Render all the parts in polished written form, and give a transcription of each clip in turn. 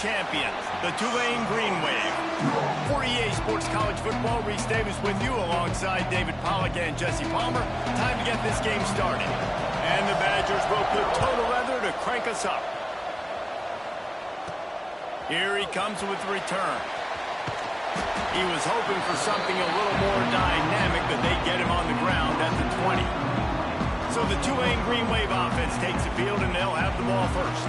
champions, the Tulane Green Wave. For EA Sports College Football, Reese Davis with you alongside David Pollack and Jesse Palmer. Time to get this game started. And the Badgers will put total leather to crank us up. Here he comes with the return. He was hoping for something a little more dynamic, but they get him on the ground at the 20. So the Tulane Green Wave offense takes the field, and they'll have the ball first.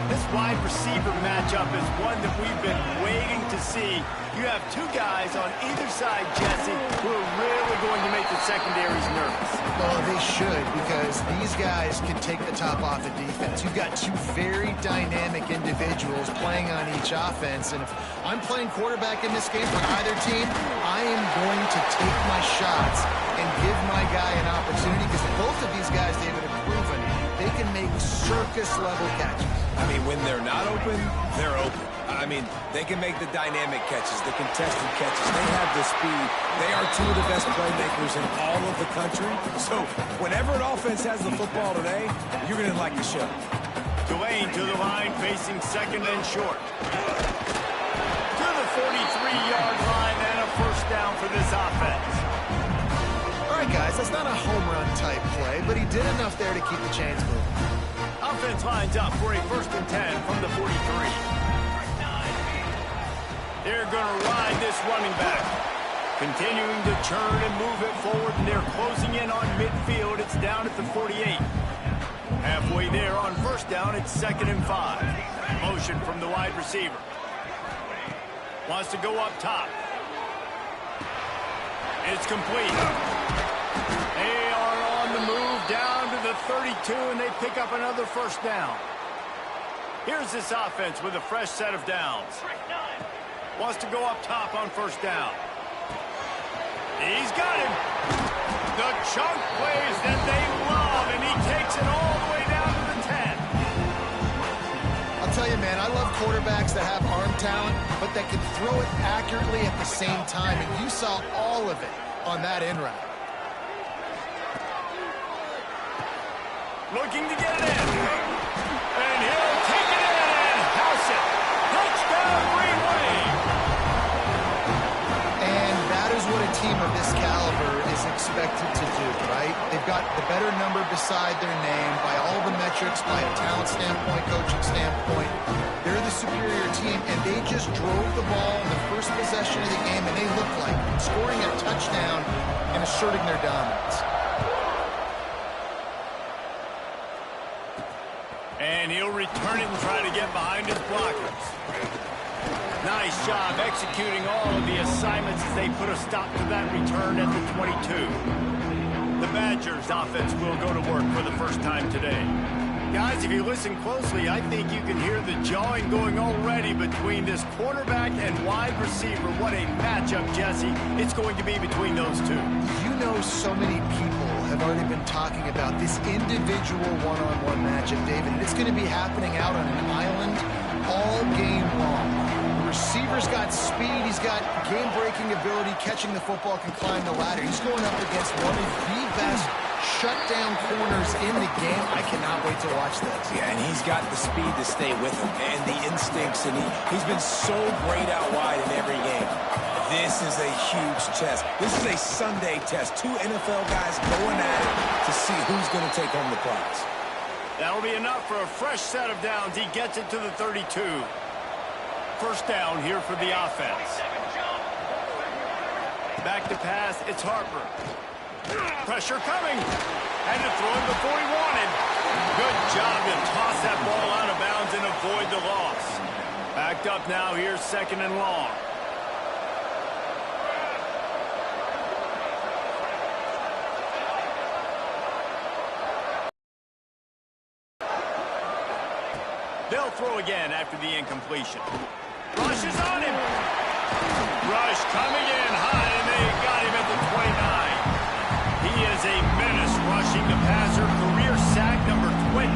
This wide receiver matchup is one that we've been waiting to see. You have two guys on either side, Jesse, who are really going to make the secondaries nervous. Well, they should, because these guys can take the top off the defense. You've got two very dynamic individuals playing on each offense, and if I'm playing quarterback in this game for either team, I am going to take my shots and give my guy an opportunity, because both of these guys, David, have proven they can make circus-level catches. I mean, when they're not open, they're open. I mean, they can make the dynamic catches, the contested catches. They have the speed. They are two of the best playmakers in all of the country. So whenever an offense has the football today, you're going to like the show. Tulane to the line, facing second and short. To the 43-yard line, and a first down for this offense. All right, guys, that's not a home run type play, but he did enough there to keep the chains moving. Offense lines up for a 1st and 10 from the 43. They're going to ride this running back. Continuing to churn and move it forward, and they're closing in on midfield. It's down at the 48. Halfway there on first down, it's 2nd and 5. Motion from the wide receiver. Wants to go up top. It's complete. They are on the move down to the 32, and they pick up another first down. Here's this offense with a fresh set of downs. Wants to go up top on first down. He's got him. The chunk plays that they love, and he takes it all the way down to the 10. I'll tell you, man, I love quarterbacks that have arm talent, but that can throw it accurately at the same time, and you saw all of it on that in route. Looking to get it in. And he'll take it in and house it. Touchdown, Green Wave. And that is what a team of this caliber is expected to do, right? They've got the better number beside their name by all the metrics, by a talent standpoint, coaching standpoint. They're the superior team, and they just drove the ball in the first possession of the game, and they look like scoring a touchdown and asserting their dominance. And he'll return it and try to get behind his blockers. Nice job executing all of the assignments as they put a stop to that return at the 22. The Badgers offense will go to work for the first time today. Guys, if you listen closely, I think you can hear the jawing going already between this quarterback and wide receiver. What a matchup, Jesse, it's going to be between those two. You know, so many people have already been talking about this individual one-on-one matchup, David, and it's going to be happening out on an island all game long. The receiver's got speed, he's got game-breaking ability, catching the football, can climb the ladder. He's going up against one of the best shutdown corners in the game. I cannot wait to watch this. Yeah, and he's got the speed to stay with him and the instincts, and he's been so great out wide in every game. This is a huge test. This is a Sunday test. Two NFL guys going at it to see who's going to take home the prize. That'll be enough for a fresh set of downs. He gets it to the 32. First down here for the offense. Back to pass, it's Harper. Pressure coming. Had to throw him before he wanted. Good job to toss that ball out of bounds and avoid the loss. Backed up now, here's 2nd and long. They'll throw again after the incompletion. Rush is on him. Rush coming in high, and they got him at the 29. He is a menace rushing the passer. Career sack number 20.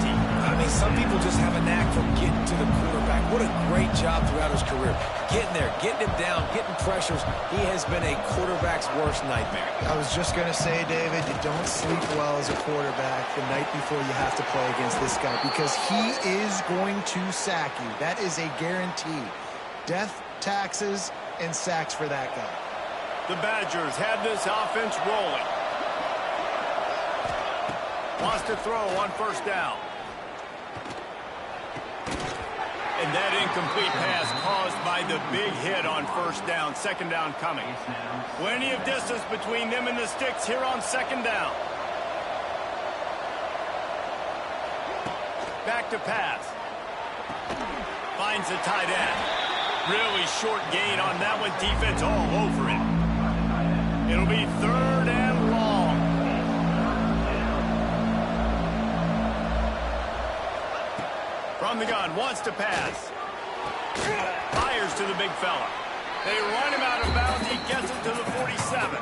I mean, some people just have a knack for getting to the quarterback. What a great great job throughout his career. Getting there, getting him down, getting pressures. He has been a quarterback's worst nightmare. I was just going to say, David, you don't sleep well as a quarterback the night before you have to play against this guy because he is going to sack you. That is a guarantee. Death, taxes, and sacks for that guy. The Badgers have this offense rolling. Wants to throw on first down. And that incomplete pass caused by the big hit on first down. Second down coming. Plenty of distance between them and the sticks here on second down. Back to pass. Finds the tight end. Really short gain on that one. Defense all over it. It'll be third and long. From the gun, wants to pass. Fires to the big fella. They run him out of bounds. He gets it to the 47.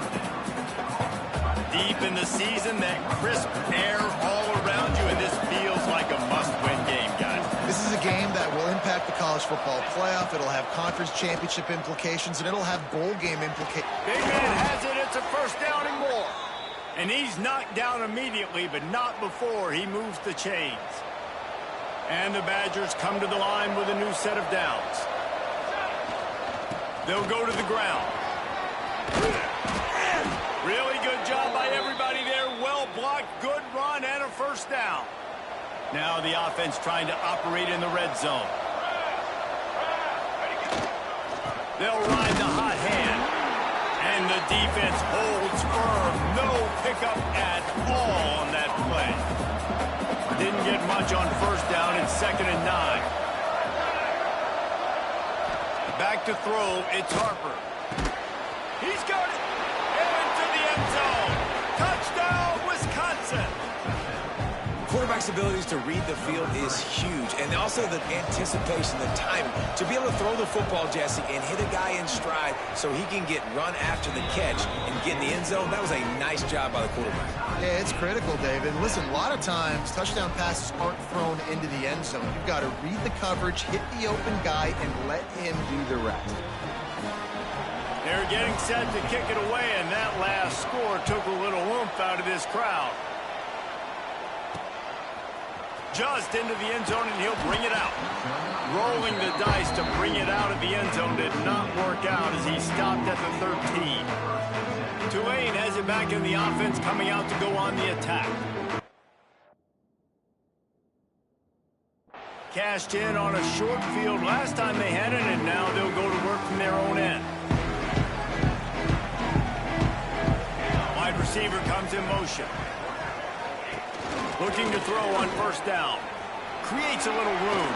Deep in the season, that crisp air all around you, and this feels like a must-win game, guys. This is a game that will impact the college football playoff. It'll have conference championship implications, and it'll have bowl game implications. Big man has it. It's a first down and more. And he's knocked down immediately, but not before he moves the chains. And the Badgers come to the line with a new set of downs. They'll go to the ground. Really good job by everybody there. Well blocked, good run, and a first down. Now the offense trying to operate in the red zone. They'll ride the hot hand. And the defense holds firm. No pickup at all on that play. Didn't get much on first down. It's 2nd and 9. Back to throw. It's Harper. He's got it. Into the end zone. Touchdown, Wisconsin. Quarterback's abilities to read the field is huge. And also the anticipation, the timing. To be able to throw the football, Jesse, and hit a guy in stride so he can get run after the catch and get in the end zone, that was a nice job by the quarterback. Yeah, it's critical, David. Listen, a lot of times, touchdown passes aren't thrown into the end zone. You've got to read the coverage, hit the open guy, and let him do the rest. They're getting set to kick it away, and that last score took a little oomph out of this crowd. Just into the end zone, and he'll bring it out. Rolling the dice to bring it out of the end zone did not work out as he stopped at the 13. Tulane has it back in the offense, coming out to go on the attack. Cashed in on a short field last time they had it, and now they'll go to work from their own end. Wide receiver comes in motion. Looking to throw on first down. Creates a little room.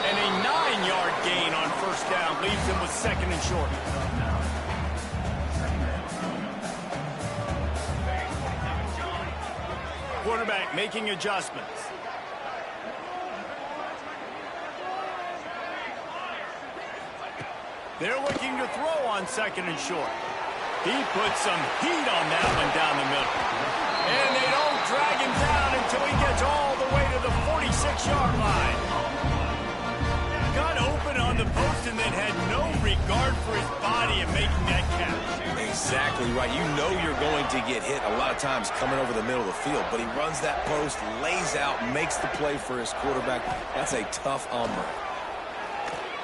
And a 9-yard gain on first down leaves him with 2nd and short. Quarterback making adjustments. They're looking to throw on 2nd and short. He puts some heat on that one down the middle. And they don't drag him down until he gets all the way to the 46-yard line. Got open on the post and then had no regard for his body in making that catch. Exactly right. You know you're going to get hit a lot of times coming over the middle of the field, but he runs that post, lays out, makes the play for his quarterback. That's a tough hombre.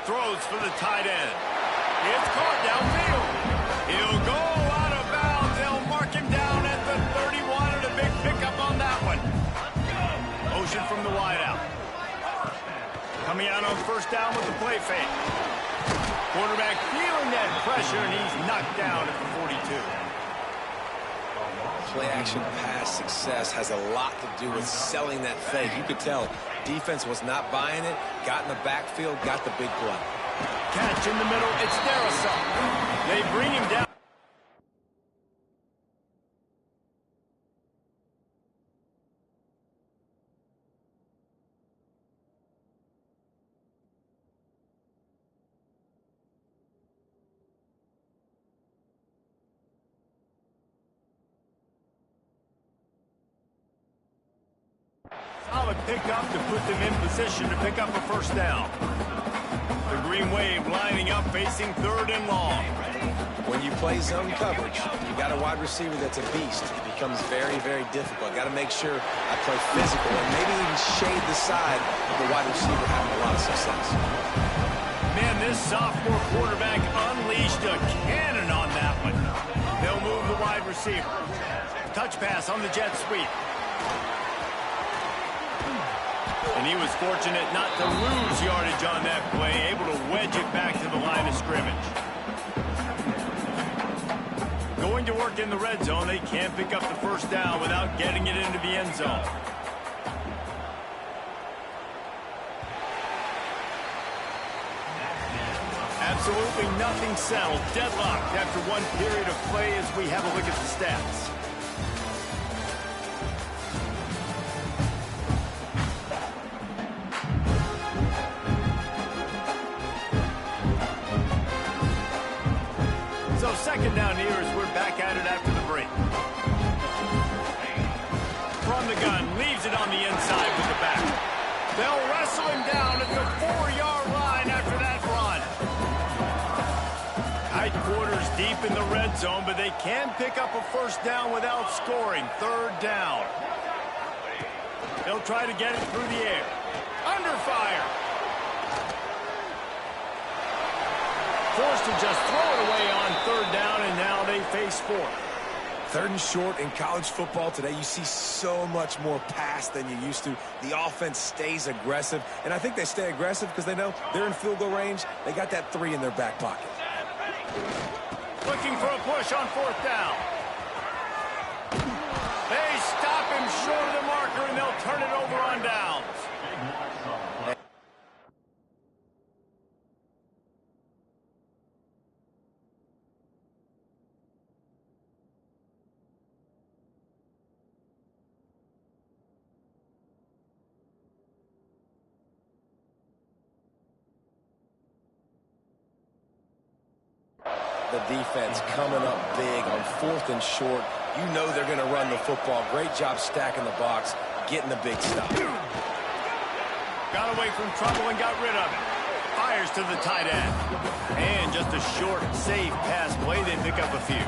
Throws for the tight end. It's caught downfield. He'll go out of bounds. They'll mark him down at the 31 and a big pickup on that one. Motion from the wideout. Coming out on first down with the play fake. Quarterback feeling that pressure, and he's knocked down at the 42. Play action pass success has a lot to do with selling that fake. You could tell defense was not buying it, got in the backfield, got the big play. Catch in the middle, it's Darrisaw. They bring him down. Solid solid pickup to put them in position to pick up a first down. The Green Wave lining up, facing 3rd and long. When you play zone coverage, you got a wide receiver that's a beast. It becomes very, very difficult. Got to make sure I play physical and maybe even shade the side of the wide receiver having a lot of success. Man, this sophomore quarterback unleashed a cannon on that one. They'll move the wide receiver. Touch pass on the jet sweep. And he was fortunate not to lose yardage on that play, able to wedge it back to the line of scrimmage. Going to work in the red zone, they can't pick up the first down without getting it into the end zone. Absolutely nothing settled. Deadlocked after one period of play as we have a look at the stats. So second down here as we're back at it after the break. From the gun, leaves it on the inside with the back. They'll wrestle him down at the 4-yard line after that run. Tight quarters deep in the red zone, but they can pick up a first down without scoring. 3rd down. They'll try to get it through the air. Under fire. Forced to just throw it away on 3rd down, and now they face 4th. 3rd and short in college football today, you see so much more pass than you used to. The offense stays aggressive, and I think they stay aggressive because they know they're in field goal range. They got that 3 in their back pocket. Looking for a push on 4th down. They stop him short of the marker, and they'll turn it over on downs. The defense coming up big on 4th and short. You know they're going to run the football. Great job stacking the box, getting the big stop. Got away from trouble and got rid of it. Fires to the tight end. And just a short, safe pass play. They pick up a few.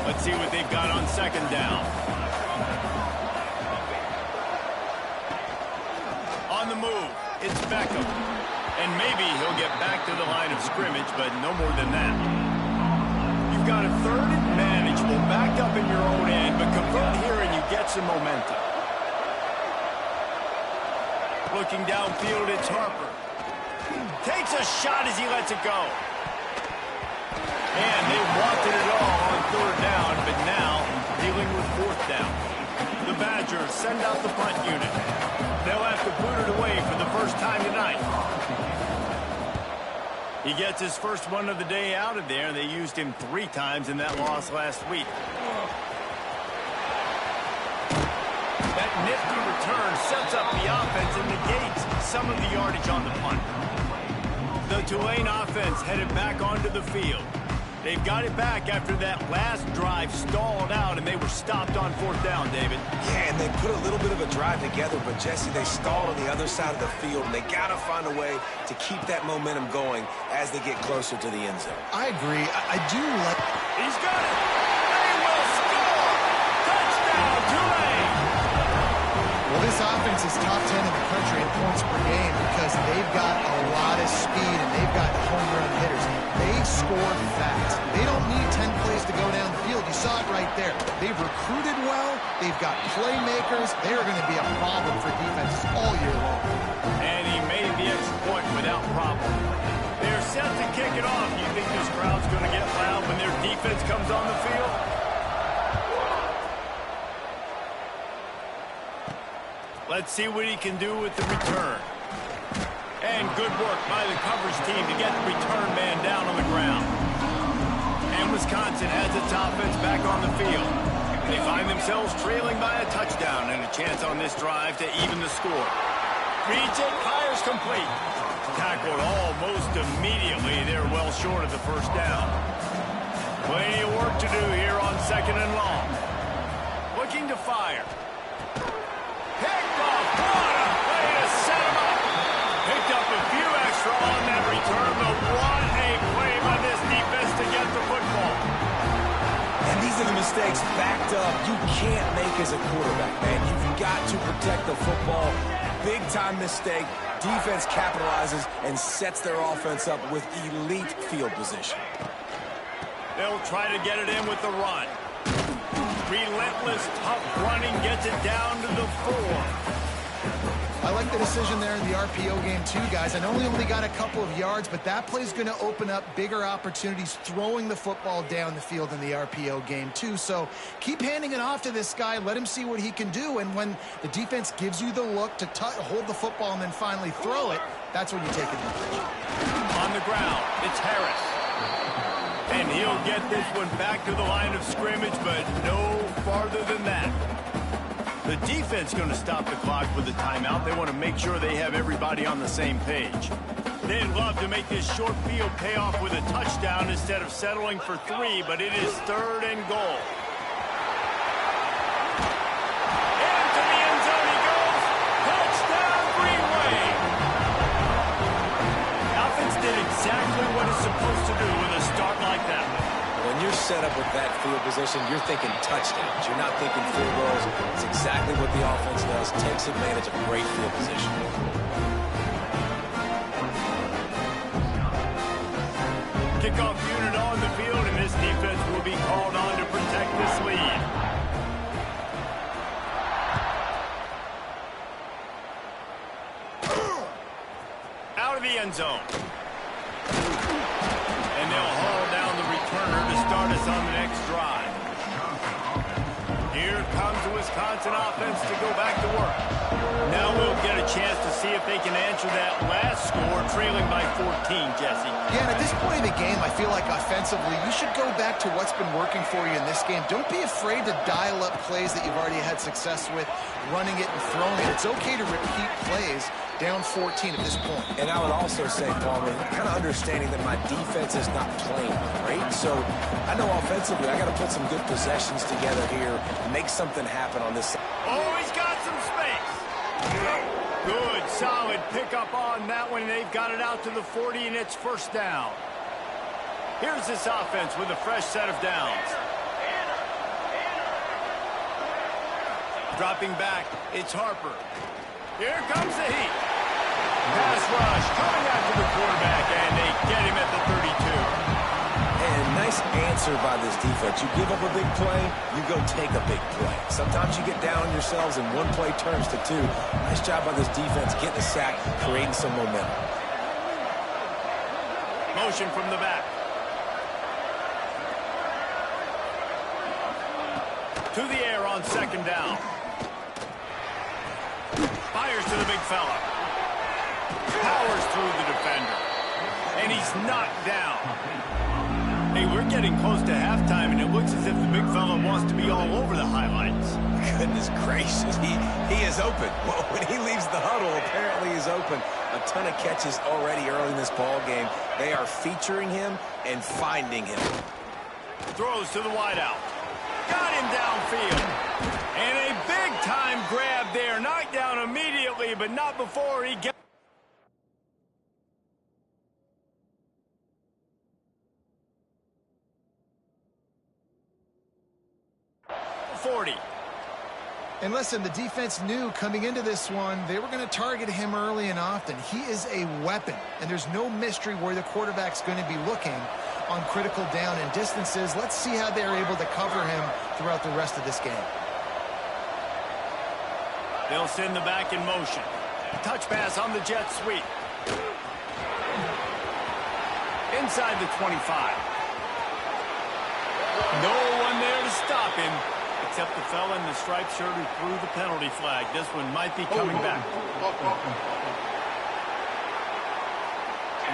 Let's see what they've got on 2nd down. On the move, it's Beckham. And maybe he'll get back to the line of scrimmage, but no more than that. You've got a 3rd and manageable, backed up in your own end, but convert here and you get some momentum. Looking downfield, it's Harper. Takes a shot as he lets it go. And they wanted it all on 3rd down, but now dealing with 4th down. The Badgers send out the punt unit. They'll have to boot it away for the first time tonight. He gets his first one of the day out of there. They used him 3 times in that loss last week. That nifty return sets up the offense and negates some of the yardage on the punt. The Tulane offense headed back onto the field. They've got it back after that last drive stalled out, and they were stopped on 4th down, David. Yeah, and they put a little bit of a drive together, but, Jesse, they stalled on the other side of the field, and they got to find a way to keep that momentum going as they get closer to the end zone. I agree. I do like... He's got it. They will score. Touchdown, Tulane. Well, this offense is top 10 in the country in points per game because they've got a lot of speed and they've got home run hitters. They score fast. They don't need 10 plays to go down the field. You saw it right there. They've recruited well. They've got playmakers. They are going to be a problem for defenses all year long. And he made the extra point without problem. They're set to kick it off. You think this crowd's going to get loud when their defense comes on the field? Let's see what he can do with the return. And good work by the coverage team to get the return man down on the ground. And Wisconsin has its offense back on the field. They find themselves trailing by a touchdown and a chance on this drive to even the score. Reads it, fires complete. Tackled almost immediately. They're well short of the first down. Plenty of work to do here on 2nd and long. Looking to fire. Picked off mistakes backed up, you can't make as a quarterback, man. You've got to protect the football. Big-time mistake. Defense capitalizes and sets their offense up with elite field position. They'll try to get it in with the run. Relentless, tough running gets it down to the 4. I like the decision there in the RPO game too, guys. I know he only got a couple of yards, but that play's going to open up bigger opportunities throwing the football down the field in the RPO game too. So keep handing it off to this guy. Let him see what he can do. And when the defense gives you the look to hold the football and then finally throw it, that's when you take advantage. On the ground, it's Harris. And he'll get this one back to the line of scrimmage, but no farther than that. The defense going to stop the clock with a timeout. They want to make sure they have everybody on the same page. They'd love to make this short field pay off with a touchdown instead of settling for 3, but it is 3rd and goal. Into the end zone he goes. Touchdown, Green Wave. Offense did exactly what it's supposed to do with a start like that. When you're set up with that field position, you're thinking touchdowns. You're not thinking field goals. It's exactly what the offense does. Takes advantage of great field position. Kickoff unit on the field, and this defense will be called on to protect this lead. Out of the end zone. And they'll haul down the returner to start us on the next drive. Here comes the Wisconsin offense to go back to work. Now we'll get a chance to see if they can answer that last score, trailing by 14, Jesse. Yeah, and at this point in the game, I feel like offensively, you should go back to what's been working for you in this game. Don't be afraid to dial up plays that you've already had success with, running it and throwing it. It's okay to repeat plays down 14 at this point. And I would also say, Palmer, kind of understanding that my defense is not playing great. So I know offensively I got to put some good possessions together here, make something happen on this side. Oh, he's got some space. Good, solid pickup on that one. They've got it out to the 40, and it's 1st down. Here's this offense with a fresh set of downs. Dropping back, it's Harper. Here comes the heat. Pass rush coming after the quarterback, and they get him at the 32. And nice answer by this defense. You give up a big play, you go take a big play. Sometimes you get down on yourselves and one play turns to 2. Nice job by this defense getting a sack, creating some momentum. Motion from the back. To the air on 2nd down. Fires to the big fella. Powers through the defender. And he's knocked down. Hey, we're getting close to halftime, and it looks as if the big fella wants to be all over the highlights. Goodness gracious, he is open. Well, when he leaves the huddle, apparently he's open. A ton of catches already early in this ball game. They are featuring him and finding him. Throws to the wideout. Got him downfield. And a big-time grab there. Knocked down immediately, but not before he gets... 40. And listen, the defense knew coming into this one, they were going to target him early and often. He is a weapon, and there's no mystery where the quarterback's going to be looking on critical down and distances. Let's see how they're able to cover him throughout the rest of this game. They'll send the back in motion. Touch pass on the jet sweep. Inside the 25. No one there to stop him, except the fella in the striped shirt who threw the penalty flag. This one might be coming back.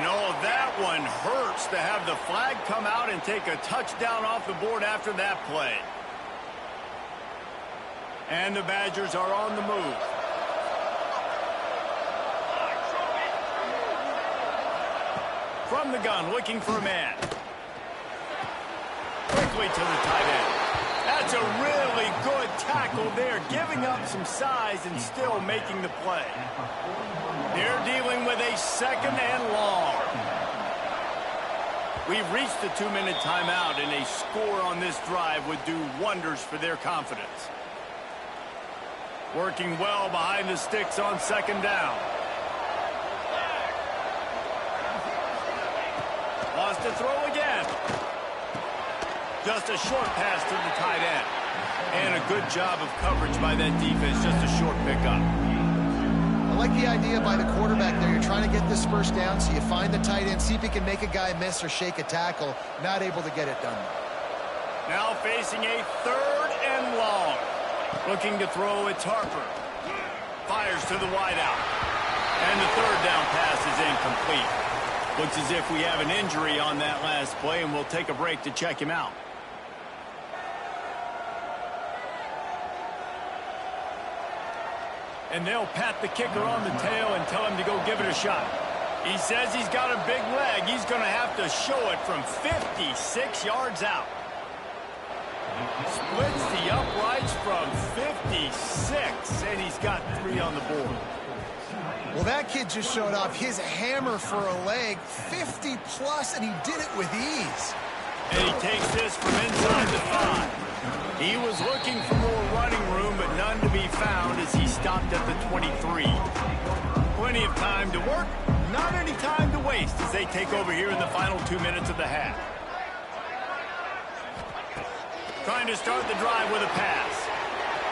No, that one hurts to have the flag come out and take a touchdown off the board after that play. And the Badgers are on the move. From the gun, looking for a man. Quickly to the tight end. That's a really good tackle there, giving up some size and still making the play. They're dealing with a 2nd and long. We've reached the 2-minute timeout, and a score on this drive would do wonders for their confidence. Working well behind the sticks on second down. Wants to throw again. Just a short pass to the tight end. And a good job of coverage by that defense, just a short pickup. I like the idea by the quarterback there. You're trying to get this first down, so you find the tight end, see if he can make a guy miss or shake a tackle. Not able to get it done. Now facing a 3rd and long. Looking to throw, it's Harper. Fires to the wideout. And the 3rd down pass is incomplete. Looks as if we have an injury on that last play, and we'll take a break to check him out. And they'll pat the kicker on the tail and tell him to go give it a shot. He says he's got a big leg. He's going to have to show it from 56 yards out. Splits the uprights from 56, and he's got 3 on the board. Well, that kid just showed off his hammer for a leg, 50-plus, and he did it with ease. And he takes this from inside the 5. He was looking for more running room, but none to be found as he stopped at the 23. Plenty of time to work, not any time to waste as they take over here in the final 2 minutes of the half. Trying to start the drive with a pass.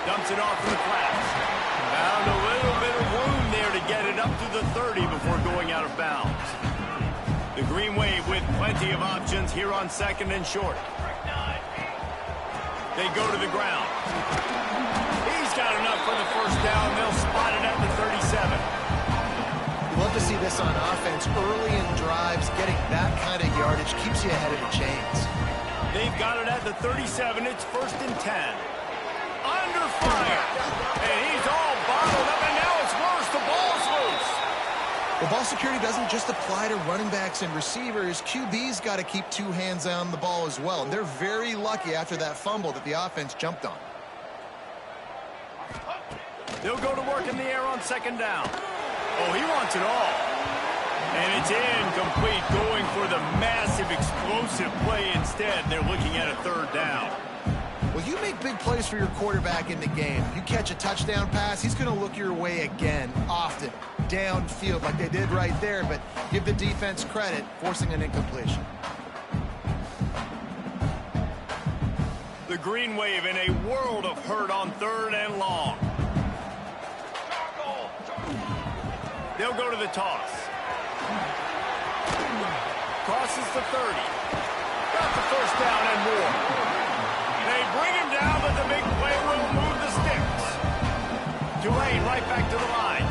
Dumps it off in the flats. Found a little bit of room there to get it up to the 30 before going out of bounds. The Green Wave with plenty of options here on 2nd and short. They go to the ground. He's got enough for the first down. They'll spot it at the 37. You love to see this on offense. Early in drives, getting that kind of yardage keeps you ahead of the chains. They've got it at the 37. It's 1st and 10. Under fire. And he's all bottled up, and now it's worse. The ball's loose. Well, ball security doesn't just apply to running backs and receivers. QB's got to keep 2 hands on the ball as well. And they're very lucky after that fumble that the offense jumped on. They'll go to work in the air on 2nd down. Oh, he wants it all. And it's incomplete, going for the massive explosive play instead. They're looking at a 3rd down. Well, you make big plays for your quarterback in the game. You catch a touchdown pass, he's going to look your way again, often, downfield like they did right there, but give the defense credit, forcing an incompletion. The Green Wave in a world of hurt on 3rd and long. They'll go to the toss. Crosses the 30. Got the first down and more. They bring him down, but the big play will move the sticks. Tulane right back to the line.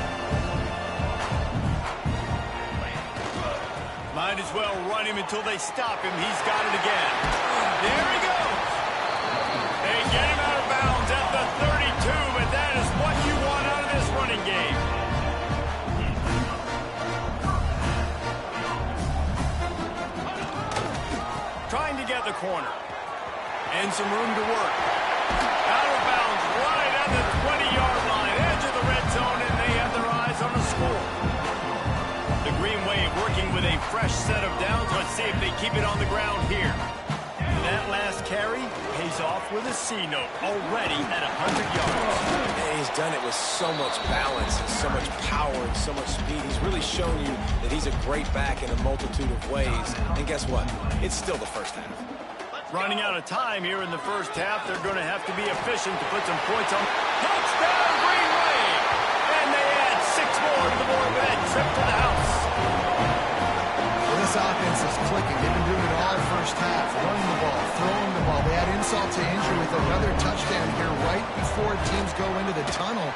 Might as well run him until they stop him. He's got it again. There he goes. They get him out of bounds at the 32, but that is what you want out of this running game. Trying to get the corner. And some room to work. Out of bounds right at the 20-yard line. Edge of the red zone, and they have their eyes on the score. The Green Wave working with a fresh set of downs. Let's see if they keep it on the ground here. And that last carry pays off with a C note already at 100 yards. And he's done it with so much balance and so much power and so much speed. He's really shown you that he's a great back in a multitude of ways. And guess what? It's still the first half. Running out of time here in the first half. They're going to have to be efficient to put some points on. Touchdown, Green Wave! And they add 6 more to the board with that trip to the house. Well, this offense is clicking. They've been doing it all first half. Running the ball, throwing the ball. They add insult to injury with another touchdown here right before teams go into the tunnel.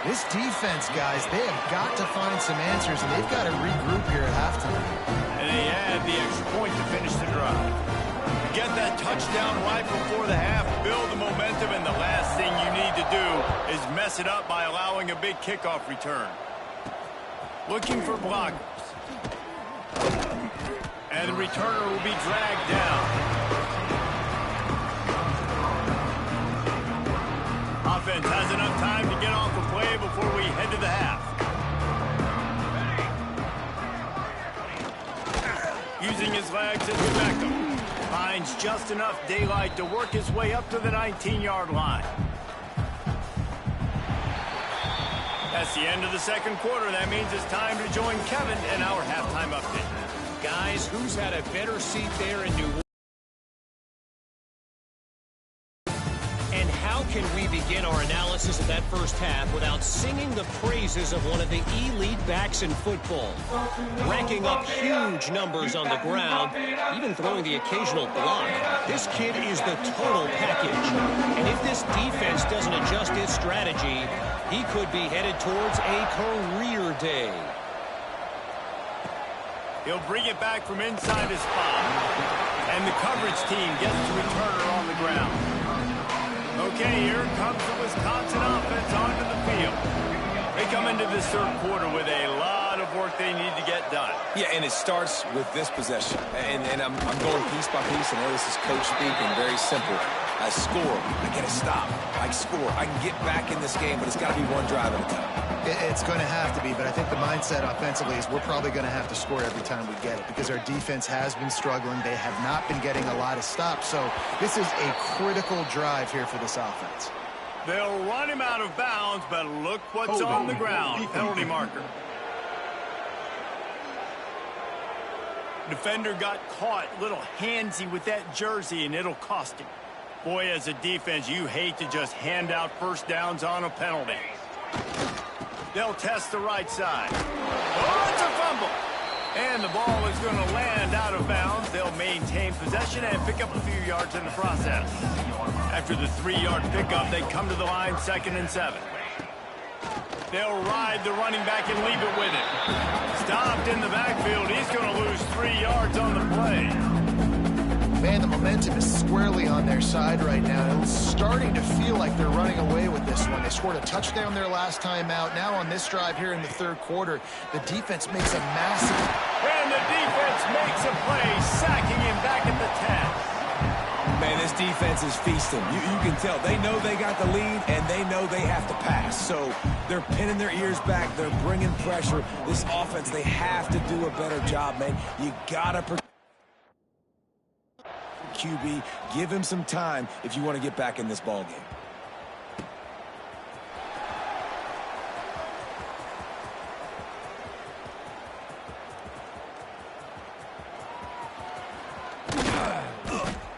This defense, guys, they have got to find some answers, and they've got to regroup here at halftime. And they add the extra point to finish the drive. Get that touchdown right before the half, build the momentum, and the last thing you need to do is mess it up by allowing a big kickoff return. Looking for blockers. And the returner will be dragged down. Offense has enough time to get off the play before we head to the half. Using his legs as a backup. Finds just enough daylight to work his way up to the 19-yard line. That's the end of the second quarter. That means it's time to join Kevin in our halftime update. Guys, who's had a better seat there in New Orleans? And how can we begin our analysis of that first half without singing the praises of one of the elite backs in football? Racking up huge numbers on the ground, even throwing the occasional block. This kid is the total package. And if this defense doesn't adjust its strategy, he could be headed towards a career day. He'll bring it back from inside his spot. And the coverage team gets to return her on the ground. Okay, here comes the Wisconsin offense onto the field. They come into this third quarter with a lot of work they need to get done. Yeah, and it starts with this possession. And I'm going piece by piece. I know this is coach speaking, very simple. I score. I get a stop. I score. I can get back in this game, but it's got to be one drive at a time. It's going to have to be, but I think the mindset offensively is we're probably going to have to score every time we get it because our defense has been struggling. They have not been getting a lot of stops, so this is a critical drive here for this offense. They'll run him out of bounds, but look what's on the ground. Penalty marker. Defender got caught a little handsy with that jersey, and it'll cost him. Boy, as a defense, you hate to just hand out first downs on a penalty. They'll test the right side. Oh, it's a fumble. And the ball is going to land out of bounds. They'll maintain possession and pick up a few yards in the process. After the 3-yard pickup, they come to the line 2nd and 7. They'll ride the running back and leave it with him. Stopped in the backfield. He's going to lose 3 yards on the play. Man, the momentum is squarely on their side right now. It's starting to feel like they're running away with this one. They scored a touchdown their last time out. Now on this drive here in the third quarter, the defense makes a massive... And the defense makes a play, sacking him back at the 10. Man, this defense is feasting. You can tell. They know they got the lead, and they know they have to pass. So they're pinning their ears back. They're bringing pressure. This offense, they have to do a better job, man. You got to protect QB. Give him some time if you want to get back in this ball game.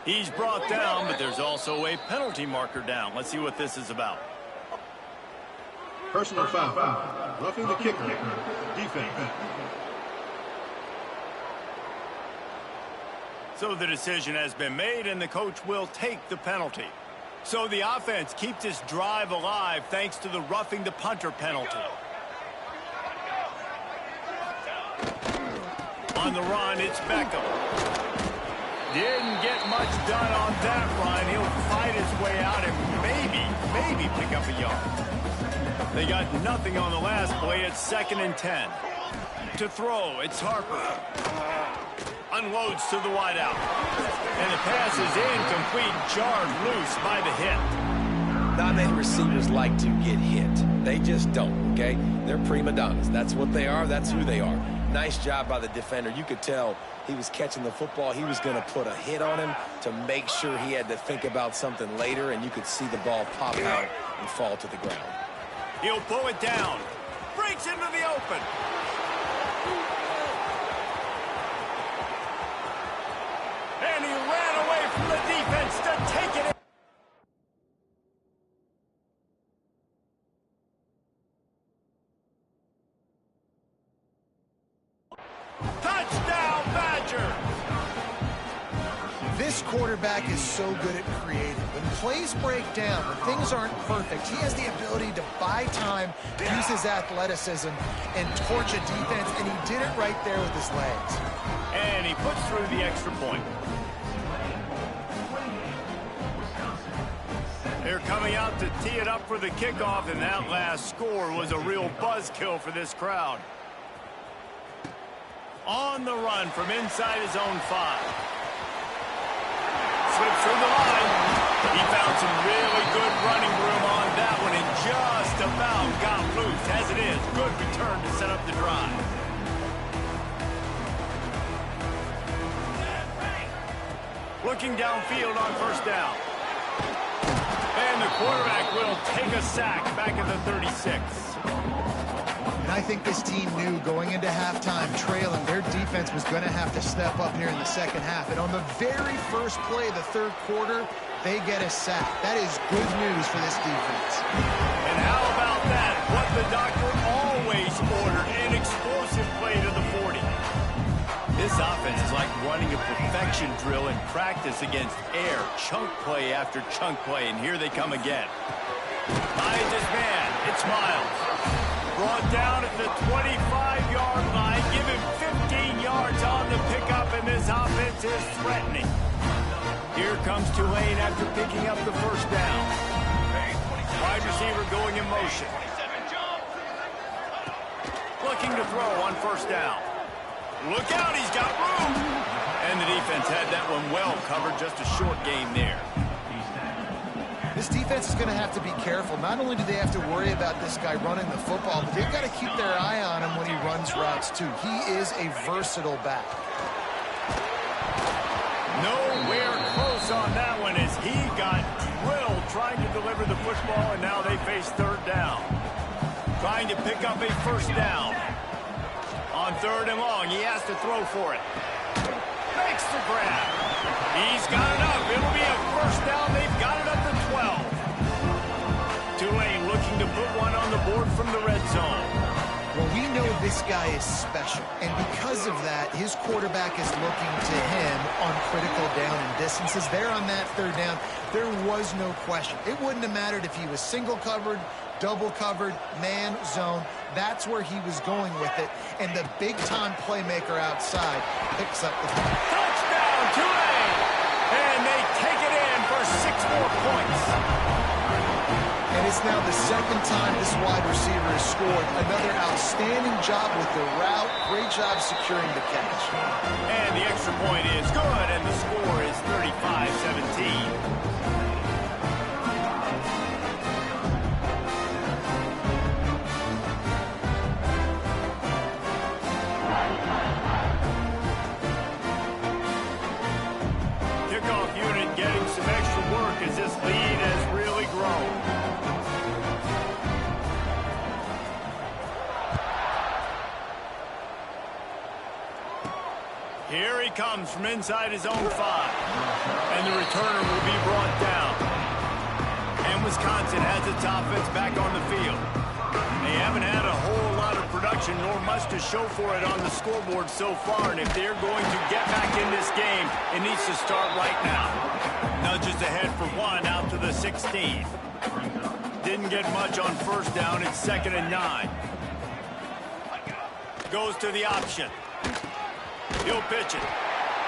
He's brought down, but there's also a penalty marker down. Let's see what this is about. Personal foul. Roughing the kicker. Defense. So the decision has been made, and the coach will take the penalty. So the offense keeps this drive alive thanks to the roughing the punter penalty. On the run, it's Beckham. Didn't get much done on that run. He'll fight his way out and maybe pick up a yard. They got nothing on the last play. It's 2nd and 10. To throw, it's Harper. Unloads to the wideout. And the pass is incomplete, jarred loose by the hit. Not many receivers like to get hit. They just don't, okay? They're prima donnas. That's what they are. That's who they are. Nice job by the defender. You could tell he was catching the football. He was going to put a hit on him to make sure he had to think about something later, and you could see the ball pop out and fall to the ground. He'll pull it down. Breaks into the open. And he ran away from the defense to take it in. Touchdown, Badger! This quarterback is so good at creating. When plays break down, when things aren't perfect, he has the ability to buy time, use his athleticism, and torch a defense, and he did it right there with his legs. And he puts through the extra point. They're coming out to tee it up for the kickoff, and that last score was a real buzzkill for this crowd. On the run from inside his own 5. Slips through the line. He found some really good running room on that one and just about got loose. As it is, good return to set up the drive. Looking downfield on first down. And the quarterback will take a sack back at the 36. And I think this team knew going into halftime trailing, their defense was going to have to step up here in the second half. And on the very first play of the third quarter, they get a sack. That is good news for this defense. And how about that? What the doctor always ordered, an explosive play to the 40. This offense is like running a perfection drill in practice against air. Chunk play after chunk play, and here they come again. Finds his man. It's Miles. Brought down at the 25-yard line. Give him 15 yards on the pickup, and this offense is threatening. Here comes Tulane after picking up the first down. Wide receiver going in motion. Looking to throw on first down. Look out, he's got room. And the defense had that one well covered, just a short game there. This defense is going to have to be careful. Not only do they have to worry about this guy running the football, but they've got to keep their eye on him when he runs routes too. He is a versatile back. Nowhere close on that one as he got drilled trying to deliver the football, and now they face third down. Trying to pick up a first down. On third and long, he has to throw for it. Makes the grab. He's got it up. It'll be a first down. They've got it up to 12. Tulane looking to put one on the board from the red zone. Well, we know this guy is special, and because of that, his quarterback is looking to him on critical down and distances. There on that third down, there was no question. It wouldn't have mattered if he was single covered, double covered, man, zone. That's where he was going with it, and the big-time playmaker outside picks up the ball. Touchdown, Tulane! And they take it in for 6 more points. And it's now the second time this wide receiver has scored. Another outstanding job with the route. Great job securing the catch. And the extra point is good, and the score is 35-17. Getting some extra work as this lead has really grown. Here he comes from inside his own 5. And the returner will be brought down. And Wisconsin has its offense back on the field. They haven't had a whole lot of production, nor much to show for it on the scoreboard so far. And if they're going to get back in this game, it needs to start right now. Nudges ahead for 1 out to the 16. Didn't get much on first down. It's 2nd and 9. Goes to the option. He'll pitch it.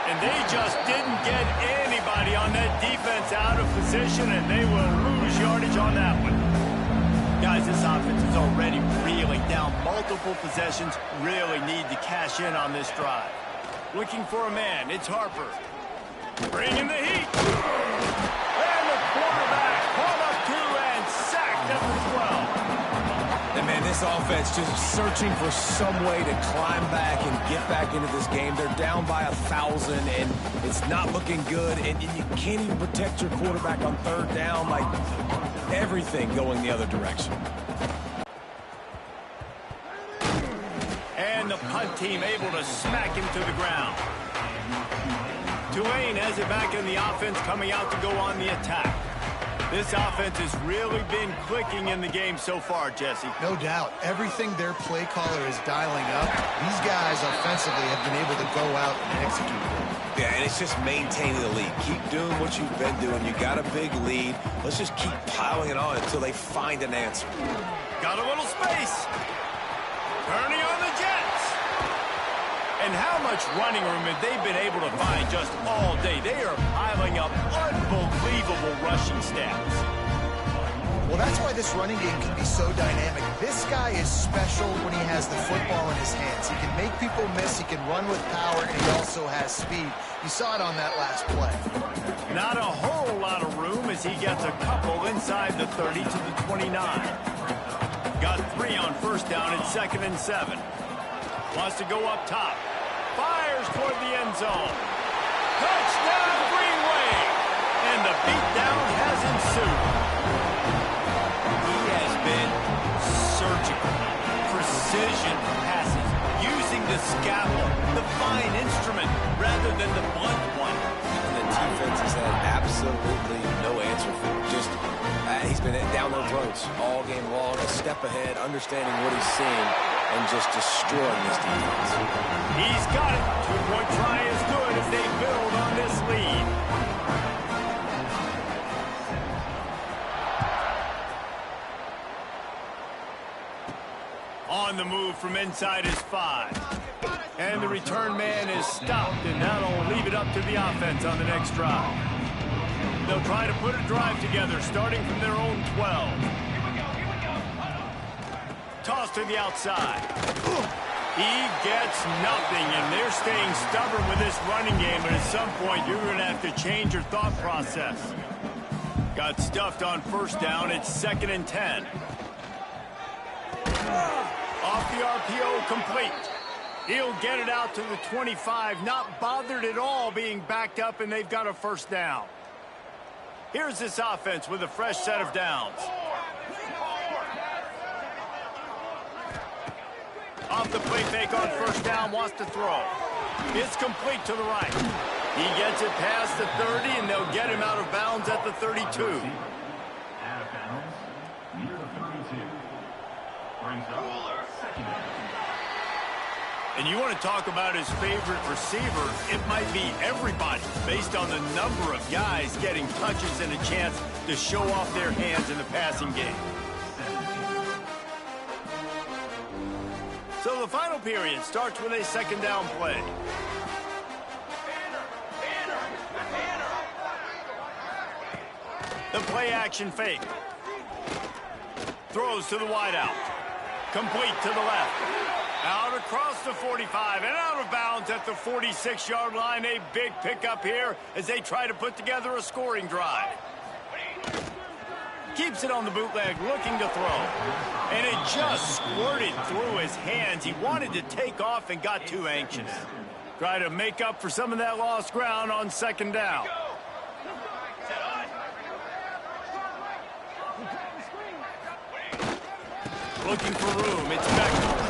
And they just didn't get anybody on that defense out of position, and they will lose yardage on that one. Guys, this offense is already reeling down multiple possessions. Really need to cash in on this drive. Looking for a man. It's Harper. Bringing the heat. And the quarterback caught up 2 and sacked at the 12. And man, this offense just searching for some way to climb back and get back into this game. They're down by 1,000, and it's not looking good. And you can't even protect your quarterback on third down. Like, everything going the other direction. And the punt team able to smack him to the ground. Tulane has it back in the offense, coming out to go on the attack. This offense has really been clicking in the game so far, Jesse. No doubt. Everything their play caller is dialing up, these guys offensively have been able to go out and execute. Yeah, and it's just maintaining the lead. Keep doing what you've been doing. You got a big lead. Let's just keep piling it on until they find an answer. Got a little space. Turning on the Jets. And how much running room have they been able to find just all day? They are piling up unbelievable rushing stats. Well, that's why this running game can be so dynamic. This guy is special when he has the football in his hands. He can make people miss, he can run with power, and he also has speed. You saw it on that last play. Not a whole lot of room as he gets a couple inside the 30 to the 29. Got 3 on first down at 2nd and 7. Wants to go up top. Fires toward the end zone. Touchdown, Green Wave! And the beatdown has ensued. He has been surgical. Precision passes, using the scalpel, the fine instrument, rather than the blunt one. And the defense has had absolutely no answer for him. Just, he's been down their throats all game long, a step ahead, understanding what he's seeing, and just destroying this defense. He's got it. 2-point try is good as they build on this lead. On the move from inside his 5. And the return man is stopped, and that'll leave it up to the offense on the next drive. They'll try to put a drive together, starting from their own 12. Toss to the outside. He gets nothing, and they're staying stubborn with this running game, but at some point, you're going to have to change your thought process. Got stuffed on first down. It's 2nd and 10. Off the RPO, complete. He'll get it out to the 25, not bothered at all being backed up, and they've got a first down. Here's this offense with a fresh set of downs. Off the play fake on first down, wants to throw. It's complete to the right. He gets it past the 30, and they'll get him out of bounds at the 32. Out of bounds near the 32. Brings up second down. And you want to talk about his favorite receiver, it might be everybody, based on the number of guys getting touches and a chance to show off their hands in the passing game. So the final period starts with a 2nd down play. The play action fake. Throws to the wideout. Complete to the left. Out across the 45 and out of bounds at the 46-yard line. A big pickup here as they try to put together a scoring drive. Keeps it on the bootleg, looking to throw. And it just squirted through his hands. He wanted to take off and got too anxious. Try to make up for some of that lost ground on 2nd down. Looking for room. It's Beckham.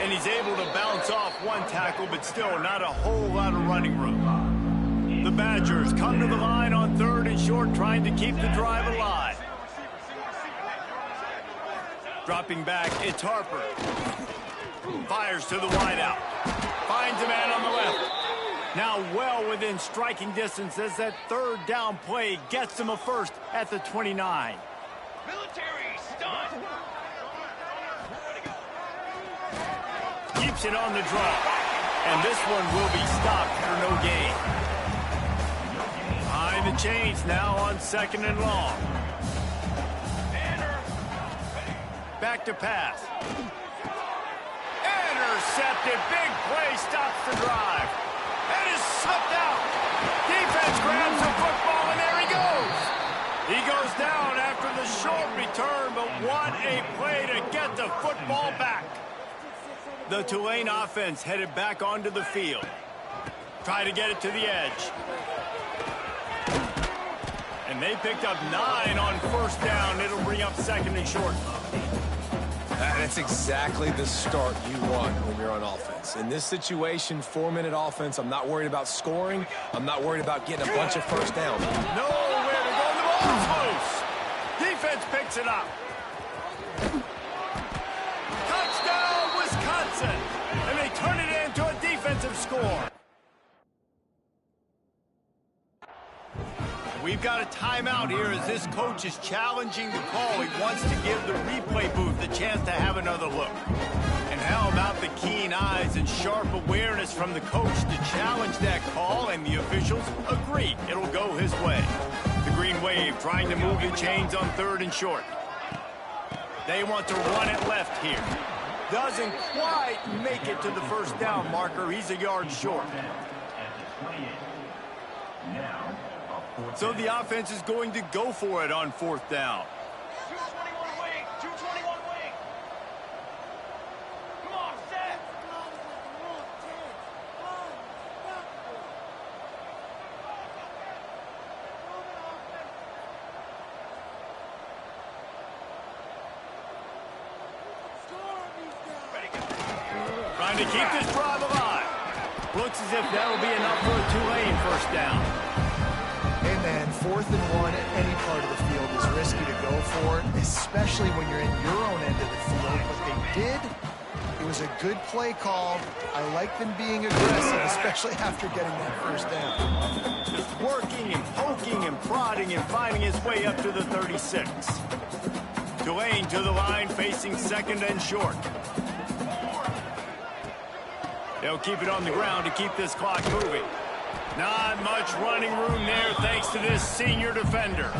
And he's able to bounce off one tackle, but still not a whole lot of running room. The Badgers come to the line on 3rd and short, trying to keep the drive alive. Dropping back, it's Harper. Fires to the wideout. Finds a man on the left. Now well within striking distance as that 3rd down play gets him a first at the 29. Military stunt. Keeps it on the draw. And this one will be stopped for no gain. Behind the chains now on 2nd and long. Back to pass. Intercepted. Big play stops the drive. And is slipped out. Defense grabs the football, and there he goes. He goes down after the short return, but what a play to get the football back. The Tulane offense headed back onto the field. Try to get it to the edge. And they picked up 9 on first down. It'll bring up 2nd and short. That's exactly the start you want when you're on offense. In this situation, 4-minute offense, I'm not worried about scoring. I'm not worried about getting a bunch of first downs. Nowhere to go. The ball's loose. Defense picks it up. Touchdown, Wisconsin. And they turn it into a defensive score. We've got a timeout here as this coach is challenging the call. He wants to give the replay booth the chance to have another look. And how about the keen eyes and sharp awareness from the coach to challenge that call, and the officials agree it'll go his way. The Green Wave trying to move the chains on 3rd and short. They want to run it left here. Doesn't quite make it to the first down marker. He's a yard short. So the offense is going to go for it on 4th down. 221 wing. 221 wing. Come on, set. Trying to keep this drive alive. Looks as if that'll be enough for a Tulane first down. Hey, man, 4th and 1 at any part of the field is risky to go for, especially when you're in your own end of the field. But they did. It was a good play call. I like them being aggressive, especially after getting that first down. Just working and poking and prodding and finding his way up to the 36. Tulane to the line, facing 2nd and short. They'll keep it on the ground to keep this clock moving. Not much running room there thanks to this senior defender.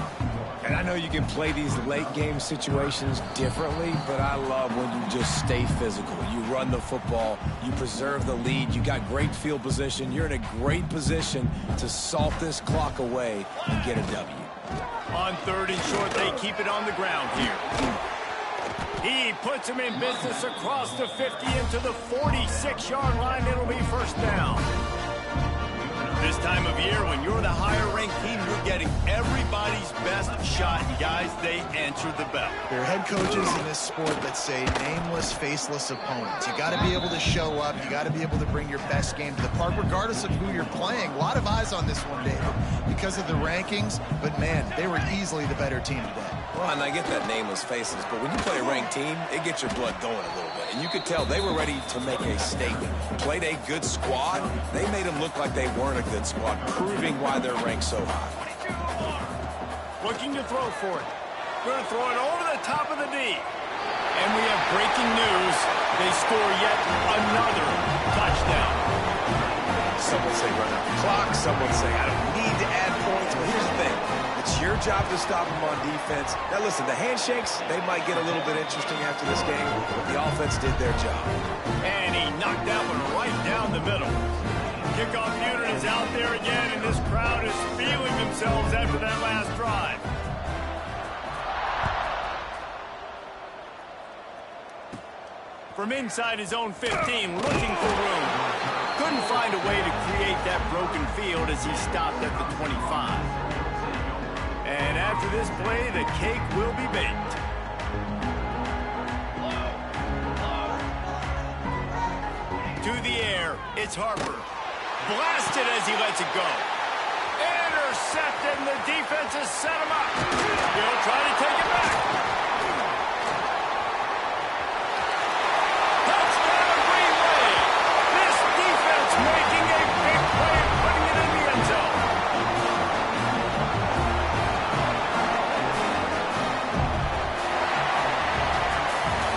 And I know you can play these late game situations differently, but I love when you just stay physical. You run the football, you preserve the lead, you got great field position, you're in a great position to salt this clock away and get a W. On 3rd and short, they keep it on the ground here. He puts him in business across the 50 into the 46-yard line. It'll be first down. This time of year, when you're the higher-ranked team, you're getting everybody's best shot. And guys, they answer the bell. There are head coaches in this sport that say nameless, faceless opponents. You got to be able to show up. You got to be able to bring your best game to the park, regardless of who you're playing. A lot of eyes on this one, David, because of the rankings. But, man, they were easily the better team today. Well, and I get that nameless faces, but when you play a ranked team, it gets your blood going a little bit. And you could tell they were ready to make a statement. Played a good squad. They made them look like they weren't a good squad, proving why they're ranked so high. Looking to throw for it. Going to throw it over the top of the D. And we have breaking news. They score yet another touchdown. Some would say run out the clock. Some would say I don't need to add points. But here's the thing. It's your job to stop them on defense. Now, listen, the handshakes, they might get a little bit interesting after this game, but the offense did their job. And he knocked that one right down the middle. Kickoff unit is out there again, and this crowd is feeling themselves after that last drive. From inside his own 15, looking for room. Couldn't find a way to create that broken field as he stopped at the 25. And after this play, the cake will be baked. To the air, it's Harper. Blasted as he lets it go. Intercepted, and the defense has set him up. He'll try to take it back. Touchdown, Green Bay. This defense making a big play and putting it in the end zone.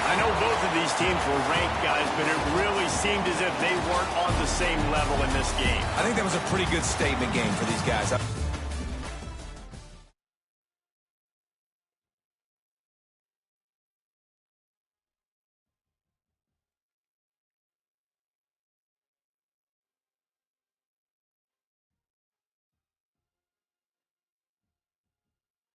I know both of these teams were ranked, guys, but it really seemed as if they weren't on the same level in this game. I think that was a pretty good statement game for these guys.